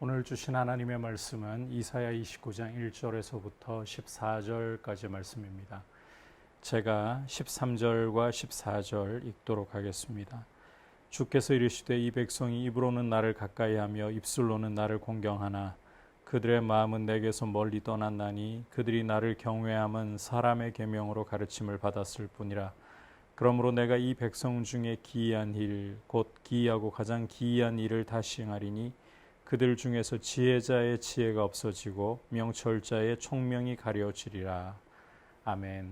오늘 주신 하나님의 말씀은 이사야 29장 1절에서부터 14절까지 말씀입니다. 제가 13절과 14절 읽도록 하겠습니다. 주께서 이르시되 이 백성이 입으로는 나를 가까이하며 입술로는 나를 공경하나 그들의 마음은 내게서 멀리 떠났나니 그들이 나를 경외함은 사람의 계명으로 가르침을 받았을 뿐이라. 그러므로 내가 이 백성 중에 기이한 일, 곧 기이하고 가장 기이한 일을 다 시행하리니 그들 중에서 지혜자의 지혜가 없어지고 명철자의 총명이 가려지리라. 아멘.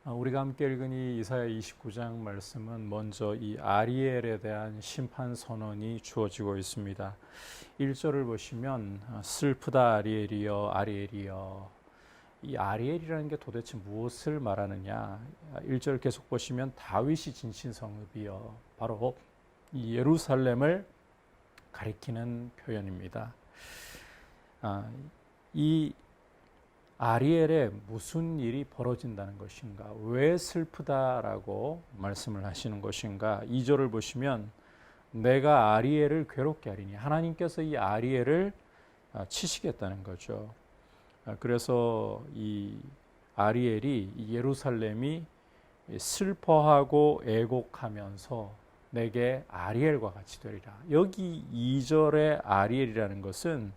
우리가 함께 읽은 이 이사야 29장 말씀은 먼저 이 아리엘에 대한 심판 선언이 주어지고 있습니다. 1절을 보시면 슬프다 아리엘이여 아리엘이여. 이 아리엘이라는 게 도대체 무엇을 말하느냐. 1절 계속 보시면 다윗이 진신 성읍이여. 바로 이 예루살렘을 가리키는 표현입니다. 이 아리엘에 무슨 일이 벌어진다는 것인가, 왜 슬프다라고 말씀을 하시는 것인가. 2절을 보시면 내가 아리엘을 괴롭게 하리니, 하나님께서 이 아리엘을 치시겠다는 거죠. 그래서 이 아리엘이 예루살렘이 슬퍼하고 애곡하면서 내게 아리엘과 같이 되리라. 여기 2절의 아리엘이라는 것은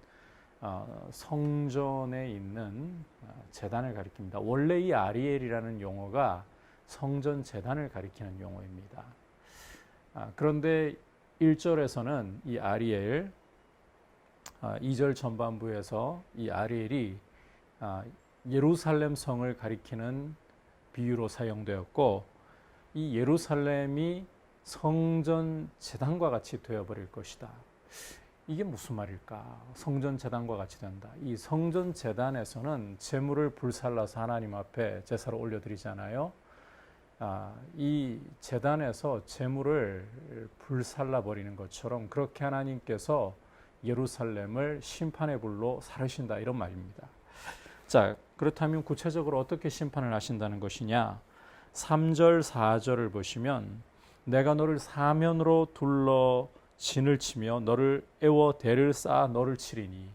성전에 있는 제단을 가리킵니다. 원래 이 아리엘이라는 용어가 성전 제단을 가리키는 용어입니다. 그런데 1절에서는 이 아리엘, 2절 전반부에서 이 아리엘이 예루살렘 성을 가리키는 비유로 사용되었고, 이 예루살렘이 성전 제단과 같이 되어버릴 것이다. 이게 무슨 말일까? 성전 제단과 같이 된다. 이 성전 제단에서는 제물을 불살라서 하나님 앞에 제사를 올려드리잖아요. 이 제단에서 제물을 불살라 버리는 것처럼 그렇게 하나님께서 예루살렘을 심판의 불로 사르신다, 이런 말입니다. 자, 그렇다면 구체적으로 어떻게 심판을 하신다는 것이냐? 3절, 4절을 보시면 내가 너를 사면으로 둘러 진을 치며 너를 애워 대를 쌓아 너를 치리니,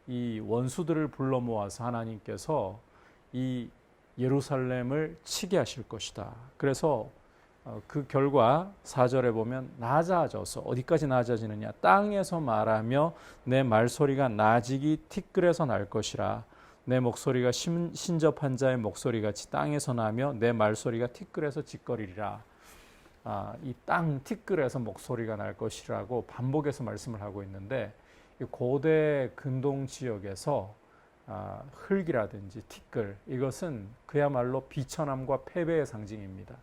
이 원수들을 불러 모아서 하나님께서 이 예루살렘을 치게 하실 것이다. 그래서 그 결과 4절에 보면 낮아져서, 어디까지 낮아지느냐, 땅에서 말하며 내 말소리가 나직이 티끌에서 날 것이라. 내 목소리가 신접한 자의 목소리같이 땅에서 나며 내 말소리가 티끌에서 짓거리리라. 이 땅 티끌에서 목소리가 날 것이라고 반복해서 말씀을 하고 있는데, 고대 근동 지역에서 흙이라든지 티끌, 이것은 그야말로 비천함과 패배의 상징입니다.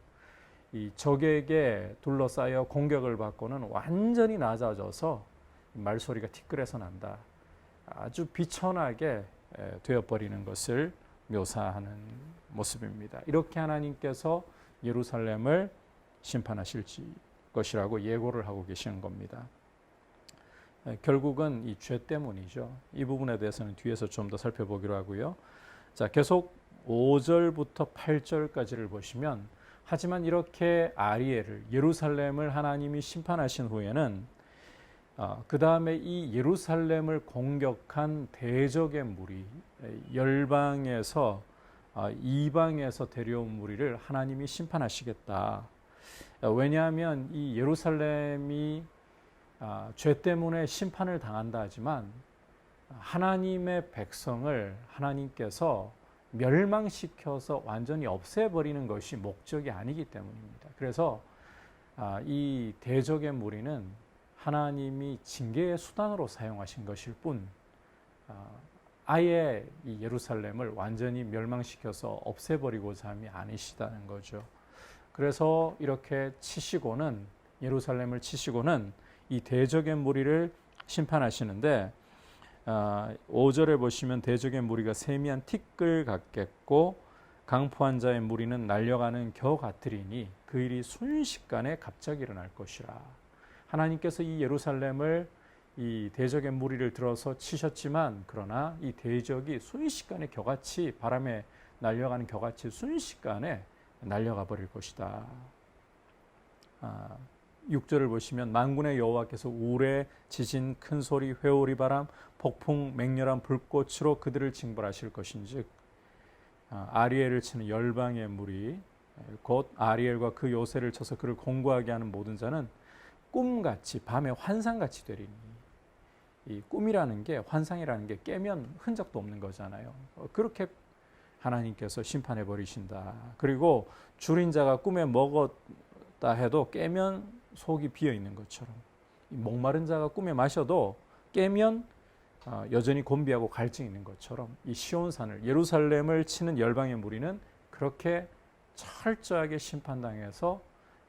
이 적에게 둘러싸여 공격을 받고는 완전히 낮아져서 말소리가 티끌에서 난다. 아주 비천하게 되어버리는 것을 묘사하는 모습입니다. 이렇게 하나님께서 예루살렘을 심판하실 것이라고 예고를 하고 계시는 겁니다. 결국은 이 죄 때문이죠. 이 부분에 대해서는 뒤에서 좀 더 살펴보기로 하고요. 자, 계속 5절부터 8절까지를 보시면, 하지만 이렇게 아리엘을, 예루살렘을 하나님이 심판하신 후에는 그 다음에 이 예루살렘을 공격한 대적의 무리, 열방에서 이방에서 데려온 무리를 하나님이 심판하시겠다. 왜냐하면 이 예루살렘이 죄 때문에 심판을 당한다 하지만 하나님의 백성을 하나님께서 멸망시켜서 완전히 없애버리는 것이 목적이 아니기 때문입니다. 그래서 이 대적의 무리는 하나님이 징계의 수단으로 사용하신 것일 뿐, 아예 이 예루살렘을 완전히 멸망시켜서 없애버리고자 함이 아니시다는 거죠. 그래서 이렇게 치시고는, 예루살렘을 치시고는 이 대적의 무리를 심판하시는데, 5절에 보시면 대적의 무리가 세미한 티끌 같겠고 강포한 자의 무리는 날려가는 겨 같으리니 그 일이 순식간에 갑자기 일어날 것이라. 하나님께서 이 예루살렘을, 이 대적의 무리를 들어서 치셨지만, 그러나 이 대적이 순식간에 겨같이, 바람에 날려가는 겨같이 순식간에 날려가 버릴 것이다. 6절을 보시면 만군의 여호와께서 우레, 지진, 큰 소리, 회오리 바람, 폭풍, 맹렬한 불꽃으로 그들을 징벌하실 것인즉 아리엘을 치는 열방의 무리 곧 아리엘과 그 요새를 쳐서 그를 공고하게 하는 모든 자는 꿈같이 밤에 환상같이 되리니. 이 꿈이라는 게, 환상이라는 게 깨면 흔적도 없는 거잖아요. 그렇게 하나님께서 심판해 버리신다. 그리고 줄인 자가 꿈에 먹었다 해도 깨면 속이 비어 있는 것처럼, 목마른 자가 꿈에 마셔도 깨면 여전히 곤비하고 갈증이 있는 것처럼 이 시온산을, 예루살렘을 치는 열방의 무리는 그렇게 철저하게 심판당해서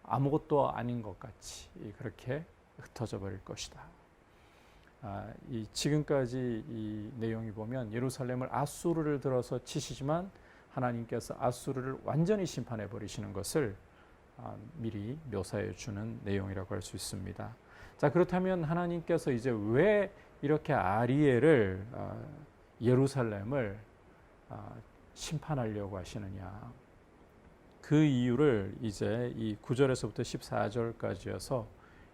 아무것도 아닌 것 같이 그렇게 흩어져 버릴 것이다. 지금까지 이 내용이 보면 예루살렘을 아수르를 들어서 치시지만 하나님께서 아수르를 완전히 심판해 버리시는 것을 미리 묘사해 주는 내용이라고 할 수 있습니다. 자, 그렇다면 하나님께서 이제 왜 이렇게 아리엘을, 예루살렘을 심판하려고 하시느냐? 그 이유를 이제 이 9절에서부터 14절까지여서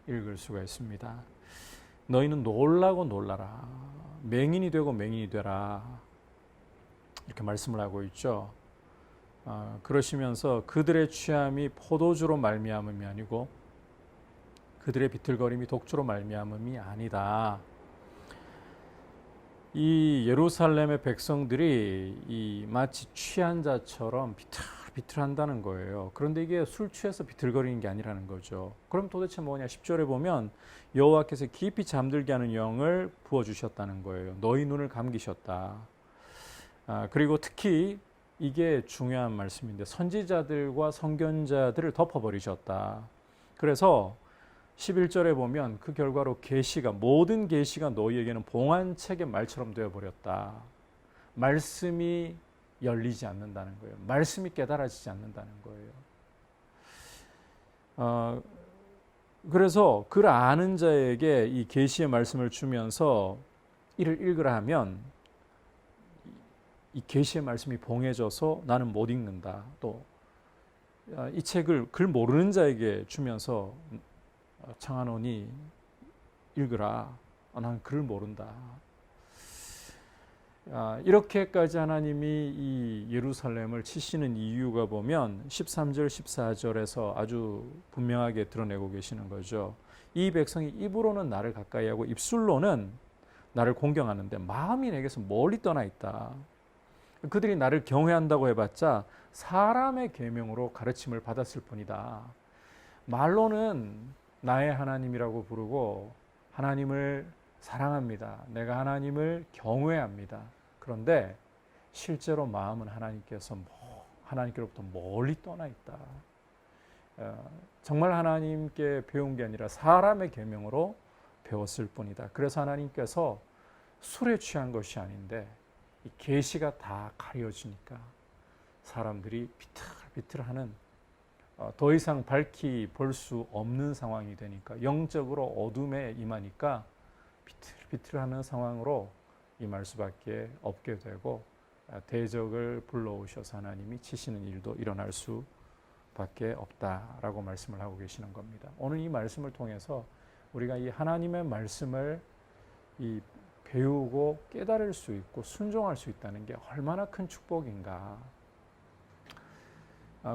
읽을 수가 있습니다. 너희는 놀라고 놀라라. 맹인이 되고 맹인이 되라. 이렇게 말씀을 하고 있죠. 그러시면서 그들의 취함이 포도주로 말미암음이 아니고 그들의 비틀거림이 독주로 말미암음이 아니다. 이 예루살렘의 백성들이 이 마치 취한 자처럼 비틀비틀한다는 거예요. 그런데 이게 술 취해서 비틀거리는 게 아니라는 거죠. 그럼 도대체 뭐냐? 10절에 보면 여호와께서 깊이 잠들게 하는 영을 부어주셨다는 거예요. 너희 눈을 감기셨다. 그리고 특히 이게 중요한 말씀인데 선지자들과 선견자들을 덮어버리셨다. 그래서 11절에 보면 그 결과로 모든 계시가 너희에게는 봉안책의 말처럼 되어버렸다. 말씀이 열리지 않는다는 거예요. 말씀이 깨달아지지 않는다는 거예요. 그래서 그를 아는 자에게 이 계시의 말씀을 주면서 이를 읽으라 하면 이 계시의 말씀이 봉해져서 나는 못 읽는다. 또 이 책을 글 모르는 자에게 주면서 청하노니 읽으라. 나는 글을 모른다. 이렇게까지 하나님이 이 예루살렘을 치시는 이유가 보면 13절 14절에서 아주 분명하게 드러내고 계시는 거죠. 이 백성이 입으로는 나를 가까이하고 입술로는 나를 공경하는데 마음이 내게서 멀리 떠나 있다. 그들이 나를 경외한다고 해봤자 사람의 계명으로 가르침을 받았을 뿐이다. 말로는 나의 하나님이라고 부르고 하나님을 사랑합니다. 내가 하나님을 경외합니다. 그런데 실제로 마음은 하나님께로부터 멀리 떠나 있다. 정말 하나님께 배운 게 아니라 사람의 계명으로 배웠을 뿐이다. 그래서 하나님께서 술에 취한 것이 아닌데 이 계시가 다 가려지니까 사람들이 비틀비틀하는, 더 이상 밝히 볼 수 없는 상황이 되니까, 영적으로 어둠에 임하니까 비틀비틀하는 상황으로 임할 수밖에 없게 되고 대적을 불러오셔서 하나님이 치시는 일도 일어날 수밖에 없다라고 말씀을 하고 계시는 겁니다. 오늘 이 말씀을 통해서 우리가 이 하나님의 말씀을 배우고 깨달을 수 있고 순종할 수 있다는 게 얼마나 큰 축복인가.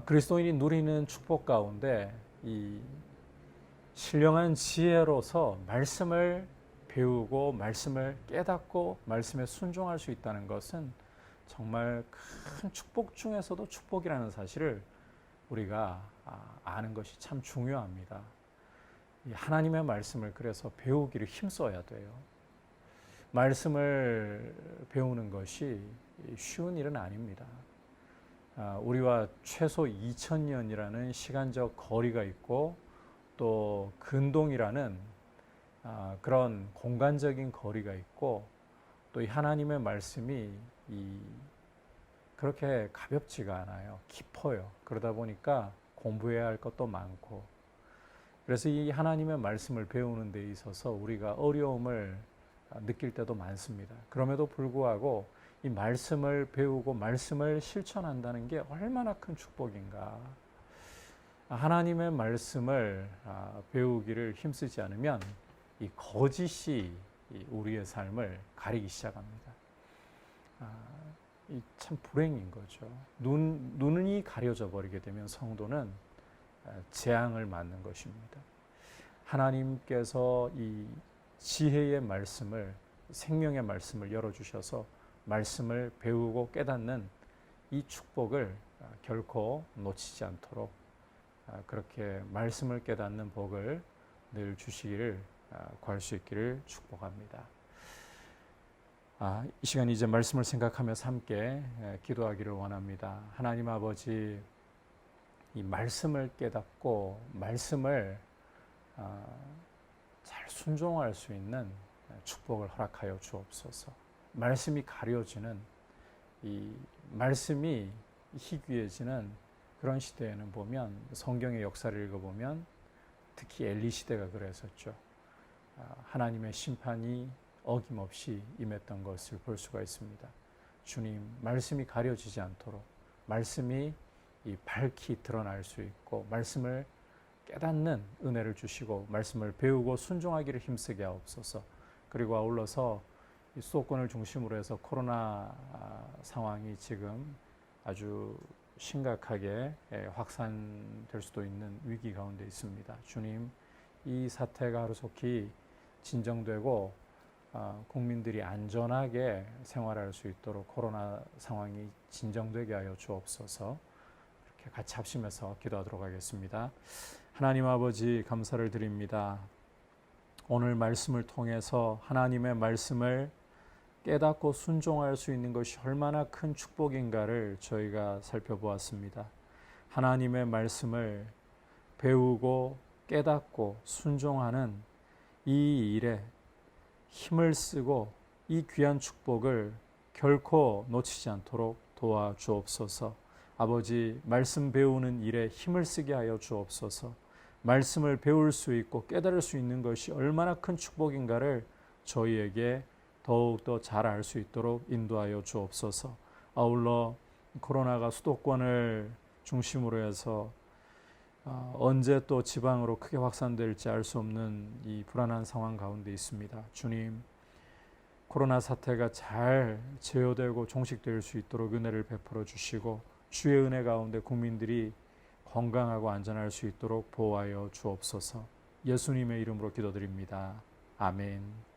그리스도인이 누리는 축복 가운데 이 신령한 지혜로서 말씀을 배우고 말씀을 깨닫고 말씀에 순종할 수 있다는 것은 정말 큰 축복 중에서도 축복이라는 사실을 우리가 아는 것이 참 중요합니다. 하나님의 말씀을 그래서 배우기를 힘써야 돼요. 말씀을 배우는 것이 쉬운 일은 아닙니다. 우리와 최소 2000년이라는 시간적 거리가 있고 또 근동이라는 그런 공간적인 거리가 있고 또 이 하나님의 말씀이 그렇게 가볍지가 않아요. 깊어요. 그러다 보니까 공부해야 할 것도 많고, 그래서 이 하나님의 말씀을 배우는 데 있어서 우리가 어려움을 느낄 때도 많습니다. 그럼에도 불구하고 이 말씀을 배우고 말씀을 실천한다는 게 얼마나 큰 축복인가. 하나님의 말씀을 배우기를 힘쓰지 않으면 이 거짓이 우리의 삶을 가리기 시작합니다. 이 참 불행인 거죠. 눈이 가려져 버리게 되면 성도는 재앙을 맞는 것입니다. 하나님께서 이 지혜의 말씀을, 생명의 말씀을 열어주셔서 말씀을 배우고 깨닫는 이 축복을 결코 놓치지 않도록 그렇게 말씀을 깨닫는 복을 늘 주시기를 구할 수 있기를 축복합니다. 이 시간 이제 말씀을 생각하면서 함께 기도하기를 원합니다. 하나님 아버지, 이 말씀을 깨닫고 말씀을 잘 순종할 수 있는 축복을 허락하여 주옵소서. 말씀이 가려지는, 이 말씀이 희귀해지는 그런 시대에는 보면, 성경의 역사를 읽어보면 특히 엘리 시대가 그랬었죠. 하나님의 심판이 어김없이 임했던 것을 볼 수가 있습니다. 주님, 말씀이 가려지지 않도록 말씀이 밝히 드러날 수 있고 말씀을 깨닫는 은혜를 주시고 말씀을 배우고 순종하기를 힘쓰게 하옵소서. 그리고 아울러서 이 수도권을 중심으로 해서 코로나 상황이 지금 아주 심각하게 확산될 수도 있는 위기 가운데 있습니다. 주님, 이 사태가 하루속히 진정되고 국민들이 안전하게 생활할 수 있도록 코로나 상황이 진정되게 하여 주옵소서. 이렇게 같이 합심해서 기도하도록 하겠습니다. 하나님 아버지, 감사를 드립니다. 오늘 말씀을 통해서 하나님의 말씀을 깨닫고 순종할 수 있는 것이 얼마나 큰 축복인가를 저희가 살펴보았습니다. 하나님의 말씀을 배우고 깨닫고 순종하는 이 일에 힘을 쓰고 이 귀한 축복을 결코 놓치지 않도록 도와주옵소서. 아버지, 말씀 배우는 일에 힘을 쓰게 하여 주옵소서. 말씀을 배울 수 있고 깨달을 수 있는 것이 얼마나 큰 축복인가를 저희에게 더욱더 잘 알 수 있도록 인도하여 주옵소서. 아울러 코로나가 수도권을 중심으로 해서 언제 또 지방으로 크게 확산될지 알 수 없는 이 불안한 상황 가운데 있습니다. 주님, 코로나 사태가 잘 제어되고 종식될 수 있도록 은혜를 베풀어 주시고 주의 은혜 가운데 국민들이 건강하고 안전할 수 있도록 보호하여 주옵소서. 예수님의 이름으로 기도드립니다. 아멘.